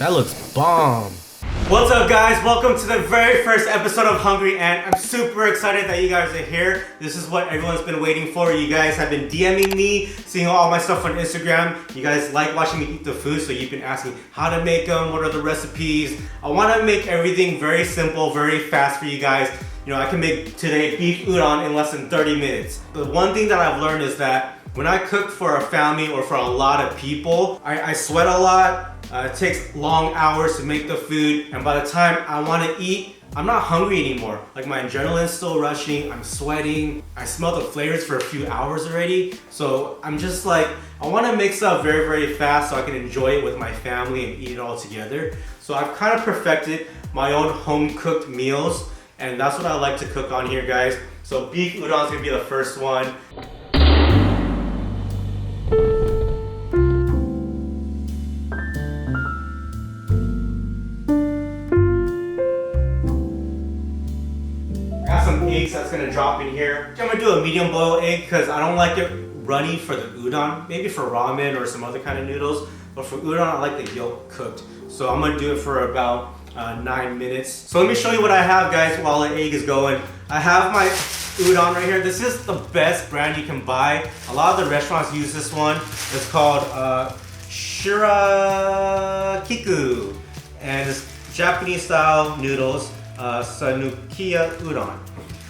That looks bomb. What's up, guys? Welcome to the very first episode of Hungry Ant. I'm super excited that you guys are here. This is what everyone's been waiting for. You guys have been DMing me, seeing all my stuff on Instagram. You guys like watching me eat the food, so you've been asking how to make them, what are the recipes. I want to make everything very simple, very fast for you guys. You know, I can make today beef udon in less than 30 minutes. The one thing that I've learned is that when I cook for a family or for a lot of people, I sweat a lot. It takes long hours to make the food, and by the time I want to eat, I'm not hungry anymore. Like, my adrenaline's still rushing, I'm sweating, I smell the flavors for a few hours already. So I'm just like, I want to make stuff very, very fast so I can enjoy it with my family and eat it all together. So I've kind of perfected my own home-cooked meals, and that's what I like to cook on here, guys. So beef udon is gonna be the first one. Eggs that's gonna drop in here. I'm gonna do a medium boil egg because I don't like it runny for the udon. Maybe for ramen or some other kind of noodles, but for udon I like the yolk cooked. So I'm gonna do it for about 9 minutes. So let me show you what I have, guys, while the egg is going. I have my udon right here. This is the best brand you can buy. A lot of the restaurants use this one. It's called Shirakiku, and it's Japanese style noodles, Sanukiya Udon.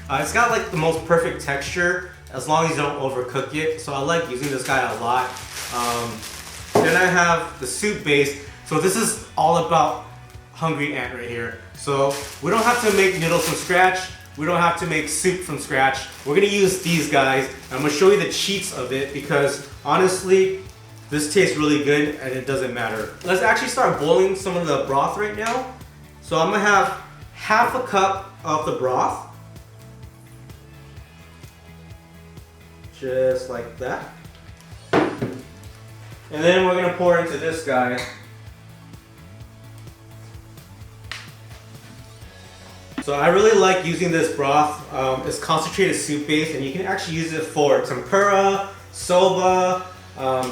It's got like the most perfect texture as long as you don't overcook it. So I like using this guy a lot. Then I have the soup base. So this is all about Hungry Ant right here. So we don't have to make noodles from scratch. We don't have to make soup from scratch. We're gonna use these guys. I'm gonna show you the cheats of it because honestly, this tastes really good and it doesn't matter. Let's actually start boiling some of the broth right now. So I'm gonna have half a cup of the broth. Just like that. And then we're gonna pour into this guy. So I really like using this broth. It's concentrated soup base, and you can actually use it for tempura, soba,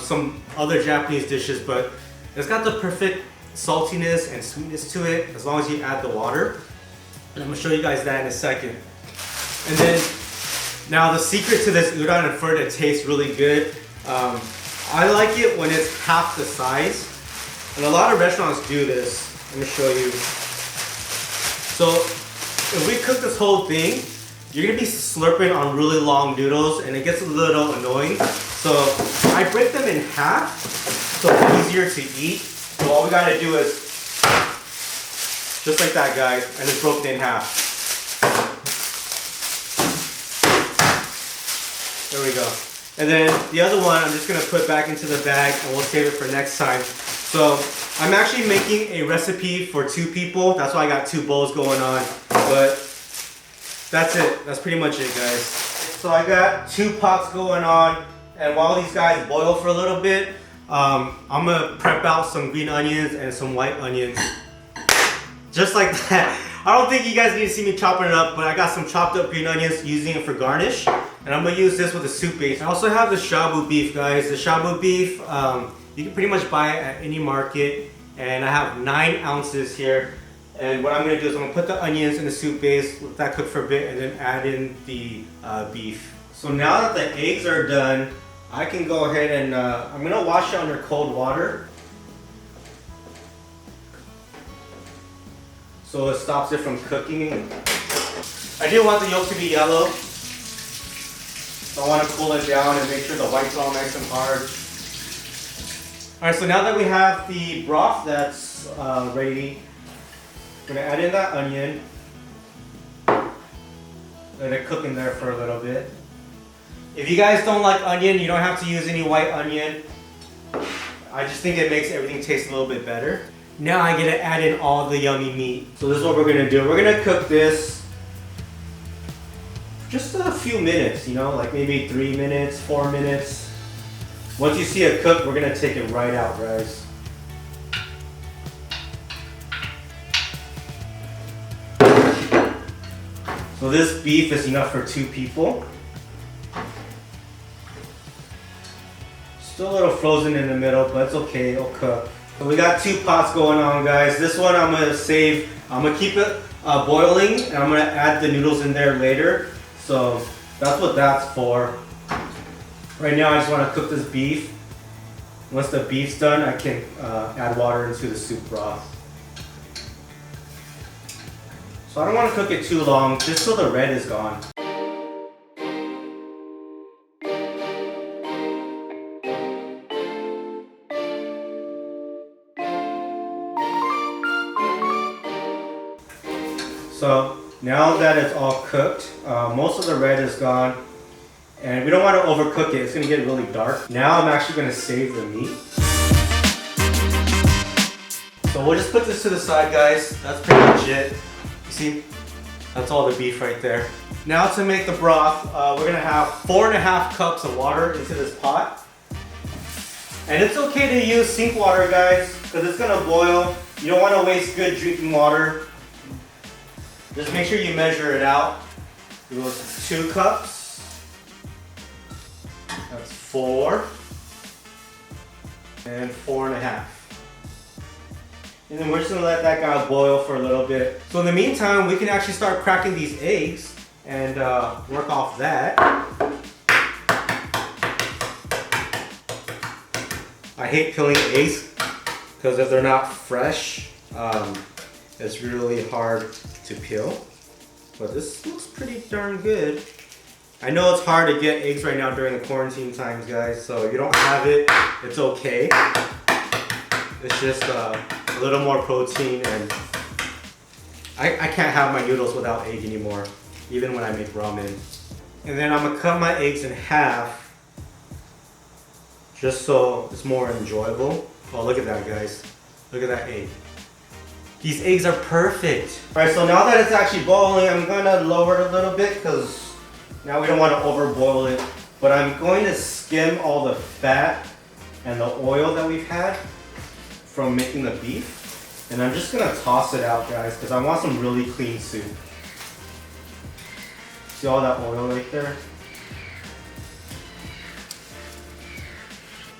some other Japanese dishes, but it's got the perfect saltiness and sweetness to it as long as you add the water. And I'm gonna show you guys that in a second. And then, now the secret to this udon and for it to taste really good, I like it when it's half the size. And a lot of restaurants do this. Let me show you. So if we cook this whole thing, you're gonna be slurping on really long noodles and it gets a little annoying. So I break them in half so it's easier to eat. So all we gotta do is just like that, guys, and it's broken in half. There we go. And then the other one, I'm just gonna put back into the bag and we'll save it for next time. So I'm actually making a recipe for 2 people. That's why I got 2 bowls going on. But that's it. That's pretty much it, guys. So I got 2 pots going on. And while these guys boil for a little bit, I'm gonna prep out some green onions and some white onions. Just like that. I don't think you guys need to see me chopping it up, but I got some chopped up green onions, using it for garnish. And I'm gonna use this with a soup base. I also have the shabu beef, guys. The shabu beef, you can pretty much buy it at any market. And I have 9 ounces here. And what I'm gonna do is I'm gonna put the onions in the soup base, let that cook for a bit, and then add in the beef. So now that the eggs are done, I can go ahead and I'm gonna wash it under cold water. So it stops it from cooking. I do want the yolk to be yellow. So I want to cool it down and make sure the white's all nice and hard. Alright, so now that we have the broth that's ready, I'm going to add in that onion. Let it cook in there for a little bit. If you guys don't like onion, you don't have to use any white onion. I just think it makes everything taste a little bit better. Now I get to add in all the yummy meat. So this is what we're gonna do. We're gonna cook this just a few minutes, you know, like maybe 3 minutes, 4 minutes. Once you see it cook, we're gonna take it right out, guys. So this beef is enough for 2 people. Still a little frozen in the middle, but it's okay, it'll cook. So we got 2 pots going on, guys. This one I'm gonna save. I'm gonna keep it boiling, and I'm gonna add the noodles in there later. So that's what that's for. Right now I just wanna cook this beef. Once the beef's done, I can add water into the soup broth. So I don't wanna cook it too long, just so the red is gone. So now that it's all cooked, most of the red is gone, and we don't want to overcook it. It's going to get really dark. Now I'm actually going to save the meat. So we'll just put this to the side, guys. That's pretty much it. You see, that's all the beef right there. Now to make the broth, we're going to have 4.5 cups of water into this pot. And it's okay to use sink water, guys, because it's going to boil. You don't want to waste good drinking water. Just make sure you measure it out. It goes 2 cups. That's 4. And 4.5. And then we're just gonna let that guy boil for a little bit. So in the meantime, we can actually start cracking these eggs and work off that. I hate peeling eggs because if they're not fresh, it's really hard to peel, but this looks pretty darn good. I know it's hard to get eggs right now during the quarantine times, guys, so if you don't have it, it's okay. It's just a little more protein, and I can't have my noodles without egg anymore, even when I make ramen. And then I'm gonna cut my eggs in half, just so it's more enjoyable. Oh, look at that, guys. Look at that egg. These eggs are perfect. All right, so now that it's actually boiling, I'm gonna lower it a little bit because now we don't want to overboil it. But I'm going to skim all the fat and the oil that we've had from making the beef. And I'm just gonna toss it out, guys, because I want some really clean soup. See all that oil right there?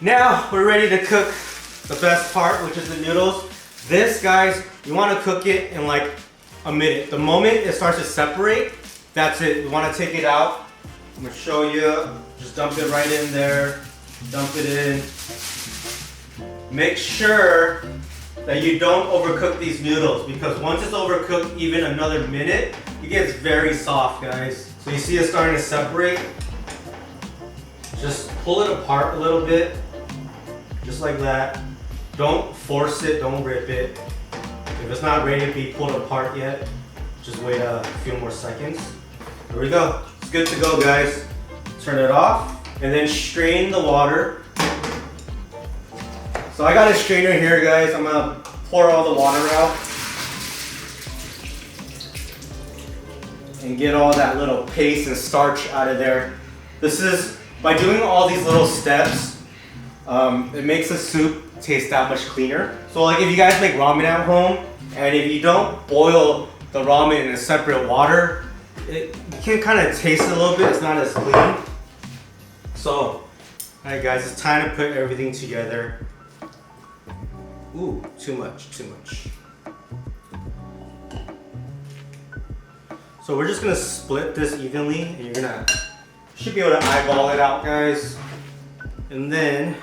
Now we're ready to cook the best part, which is the noodles. This, guys, you want to cook it in like a minute. The moment it starts to separate, that's it. You want to take it out. I'm going to show you. Just dump it right in there. Dump it in. Make sure that you don't overcook these noodles, because once it's overcooked even another minute, it gets very soft, guys. So you see it starting to separate. Just pull it apart a little bit, just like that. Don't force it, don't rip it. If it's not ready to be pulled apart yet, just wait a few more seconds. There we go. It's good to go, guys. Turn it off and then strain the water. So I got a strainer here, guys. I'm gonna pour all the water out and get all that little paste and starch out of there. This is, by doing all these little steps, it makes the soup taste that much cleaner. So like if you guys make ramen at home, and if you don't boil the ramen in a separate water, you can kind of taste it a little bit. It's not as clean. So, alright guys, it's time to put everything together. Ooh, too much. So we're just gonna split this evenly, and should be able to eyeball it out, guys. And then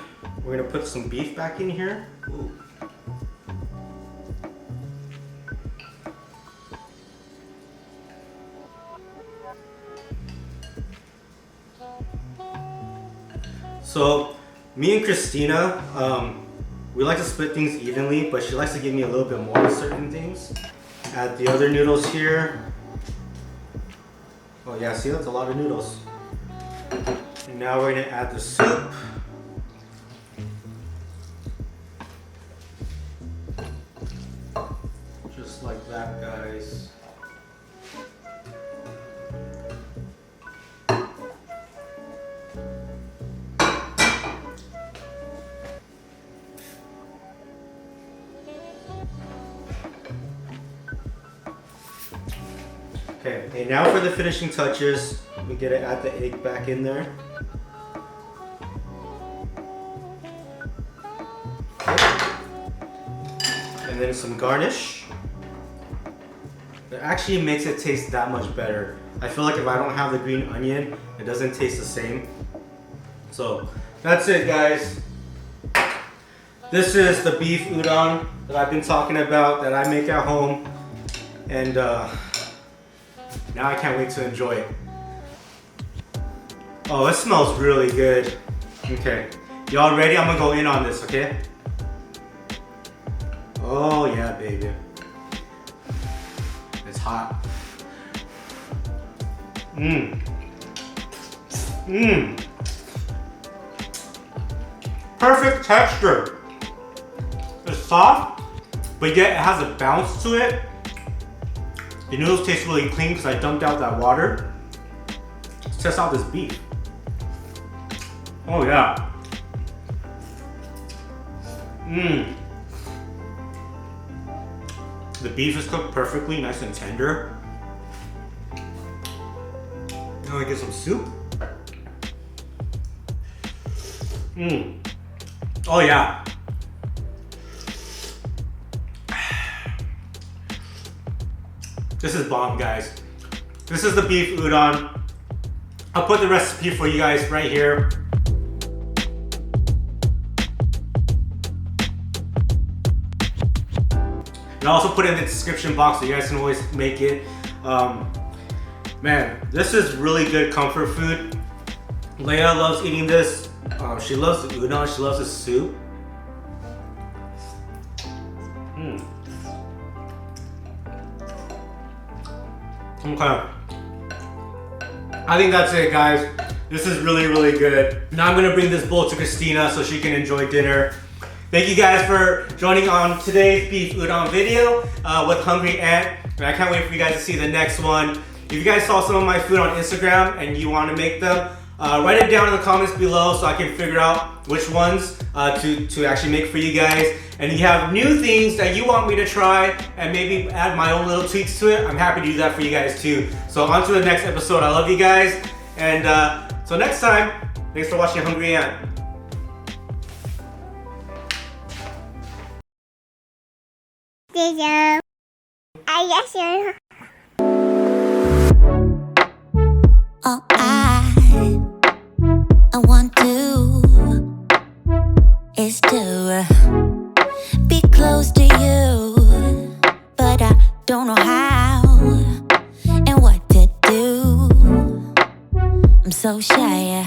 we're gonna put some beef back in here. Ooh. So me and Christina, we like to split things evenly, but she likes to give me a little bit more of certain things. Add the other noodles here. Oh yeah, see, that's a lot of noodles. And now we're gonna add the soup. Just like that, guys. Okay, and now for the finishing touches, we get to add the egg back in there. in some garnish. It actually makes it taste that much better. I feel like if I don't have the green onion, it doesn't taste the same. So that's it, guys. This is the beef udon that I've been talking about that I make at home. And now I can't wait to enjoy it. Oh, it smells really good. Okay, y'all ready? I'm gonna go in on this, okay? Oh yeah, baby. It's hot. Mmm. Mmm. Perfect texture. It's soft, but yet it has a bounce to it. The noodles taste really clean because I dumped out that water. Let's test out this beef. Oh yeah. Mmm. The beef is cooked perfectly, nice and tender. Now I get some soup. Mmm. Oh yeah. This is bomb, guys. This is the beef udon. I'll put the recipe for you guys right here. And I'll also put it in the description box so you guys can always make it. Man, this is really good comfort food. Leia loves eating this. She loves the udon, she loves the soup. Okay. I think that's it, guys. This is really, really good. Now I'm gonna bring this bowl to Christina so she can enjoy dinner. Thank you guys for joining on today's beef udon video with Hungry Ant. And I can't wait for you guys to see the next one. If you guys saw some of my food on Instagram and you want to make them, write it down in the comments below so I can figure out which ones to actually make for you guys. And if you have new things that you want me to try and maybe add my own little tweaks to it, I'm happy to do that for you guys too. So on to the next episode. I love you guys. And so next time, thanks for watching Hungry Ant. All I want to is to be close to you, but I don't know how and what to do. I'm so shy.